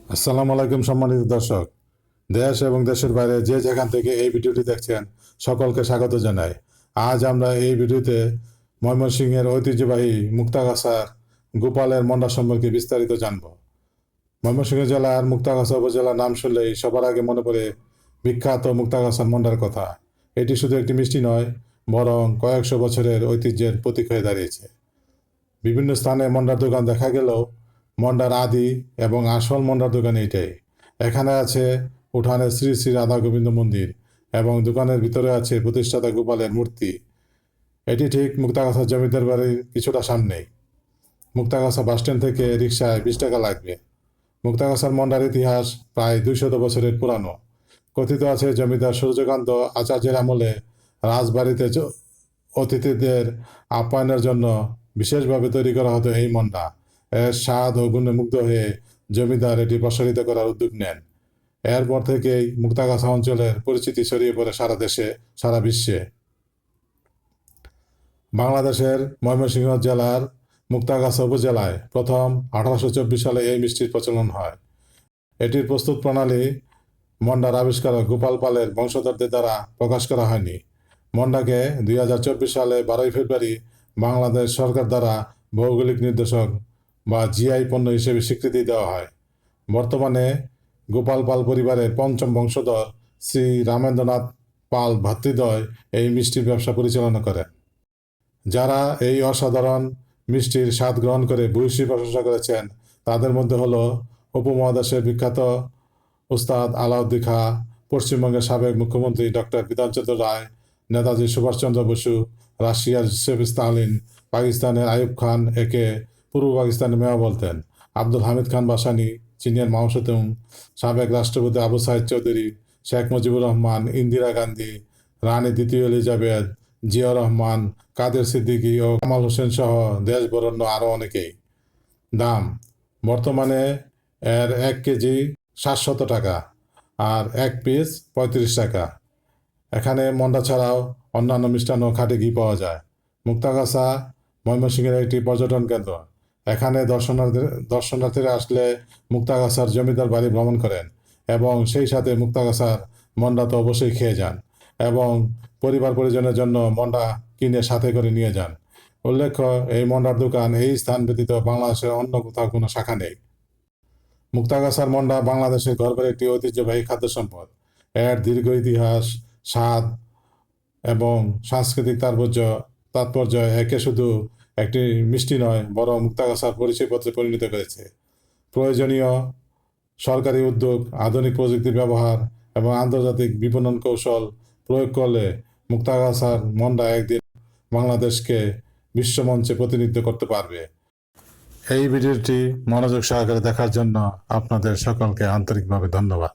আসসালামু আলাইকুম সম্মানিত দর্শক। দেশ এবং দেশের বাইরে যে যেখান থেকে এই ভিডিওটি দেখছেন সকলকে স্বাগত জানাই। আজ আমরা এই ভিডিওতে ময়মনসিংহের ঐতিহ্যবাহী মুক্তাগাছার গোপালের মন্ডা সম্পর্কে বিস্তারিত জানব। ময়মনসিংহ জেলার মুক্তাগাছা উপজেলার নাম শুনলেই সবার আগে মনে পড়ে বিখ্যাত মুক্তাগাছার মন্ডার কথা। এটি শুধু একটি মিষ্টি নয়, বরং কয়েকশো বছরের ঐতিহ্যের প্রতীক হয়ে দাঁড়িয়েছে। বিভিন্ন স্থানে মন্ডার দোকান দেখা গেলেও মন্ডার আদি এবং আসল মন্ডার দোকান এইটাই। এখানে আছে উঠানে শ্রী শ্রী রাধা গোবিন্দ মন্দির এবং দোকানের ভিতরে আছে প্রতিষ্ঠাতা গোপালের মূর্তি। এটি ঠিক মুক্তাগাছা জমিদার বাড়ির কিছুটা সামনেই। মুক্তাগাছা বাসস্ট্যান্ড থেকে রিকশায় 20 টাকা লাগবে। মুক্তাগাছার মন্ডার ইতিহাস প্রায় 200 বছরের পুরানো। কথিত আছে জমিদার সূর্যকান্ত আচার্যের আমলে রাজবাড়িতে অতিথিদের আপ্যায়নের জন্য বিশেষভাবে তৈরি করা হতো এই মন্ডা। এর স্বাদ ও গুণে মুগ্ধ হয়ে জমিদার এটি প্রসারিত করার উদ্যোগ নেন। এরপর থেকেই মুক্তাগাছা অঞ্চলের পরিচিতি ছড়িয়ে পড়ে সারা দেশে, সারা বিশ্বে। বাংলাদেশের ময়মনসিংহ জেলার মুক্তাগাছা উপজেলায় প্রথম 1824 সালে এই মিষ্টির প্রচলন হয়। এটির প্রস্তুত প্রণালী মন্ডার আবিষ্কারক গোপাল পালের বংশধরদের দ্বারা প্রকাশ করা হয়নি। মন্ডাকে 2024 সালে 12 ফেব্রুয়ারি বাংলাদেশ সরকার দ্বারা ভৌগোলিক নির্দেশক বা জিআই পণ্য হিসেবে স্বীকৃতি দেওয়া হয়। বর্তমানে গোপাল পাল পরিবারের পঞ্চম বংশধর শ্রী রামেন্দ্রনাথ পাল ভ্রাতৃদ্বয় এই মিষ্টির ব্যবসা পরিচালনা করেন। যারা এই অসাধারণ মিষ্টির স্বাদ গ্রহণ করে ভূয়সী প্রশংসা করেছেন তাদের মধ্যে হলো উপমহাদেশের বিখ্যাত উস্তাদ আলাউদ্দিন খাঁ, পশ্চিমবঙ্গের সাবেক মুখ্যমন্ত্রী ডক্টর বিধানচন্দ্র রায়, নেতাজি সুভাষচন্দ্র বসু, রাশিয়ার জোসেফ স্তালিন, পাকিস্তানের আইয়ুব খান একে পূর্ব পাকিস্তানের মেয়া বলতেন, আব্দুল হামিদ খান বাসানি, চীনের মাও সেতুং, সাবেক রাষ্ট্রপতি আবু সাইদ চৌধুরী, শেখ মুজিবুর রহমান, ইন্দিরা গান্ধী, রানী দ্বিতীয় এলিজাবেথ, জিয়া রহমান, কাদের সিদ্দিকী ও কামাল হোসেন সহ দেশ বরণ্য আরও অনেকেই। দাম বর্তমানে এর 1 কেজি 700 টাকা আর 1 পিস 35 টাকা। এখানে মন্ডা ছাড়াও অন্যান্য মিষ্টান্ন খাঁটি ঘি পাওয়া যায়। মুক্তাগাছা ময়মনসিংহের একটি পর্যটন কেন্দ্র। এখানে দর্শনার্থীরা আসলে মুক্তাগাছার জমিদার বাড়ি ভ্রমণ করেন এবং সেই সাথে মুক্তাগাছার মন্ডা তো অবশ্যই খেয়ে যান এবং পরিবার পরিজনের জন্য মন্ডা কিনে সাথে করে নিয়ে যান। উল্লেখ্য, এই মন্ডার দোকান এই স্থান ব্যতীত বাংলাদেশের অন্য কোথাও কোনো শাখা নেই। মুক্তাগাছার মন্ডা বাংলাদেশের গর্বের একটি ঐতিহ্যবাহী খাদ্য সম্পদ। এর দীর্ঘ ইতিহাস, স্বাদ এবং সাংস্কৃতিক তাৎপর্য একে শুধু একটি মিষ্টি নয়, বরং মুক্তাগাছার পরিচয়পত্রে পরিণত করেছে। প্রয়োজনীয় সরকারি উদ্যোগ, আধুনিক প্রযুক্তির ব্যবহার এবং আন্তর্জাতিক বিপণন কৌশল প্রয়োগ করলে মুক্তাগাছার মন্ডা একদিন বাংলাদেশকে বিশ্বমঞ্চে প্রতিনিধিত্ব করতে পারবে। এই ভিডিওটি মনোযোগ সহকারে দেখার জন্য আপনাদের সকলকে আন্তরিকভাবে ধন্যবাদ।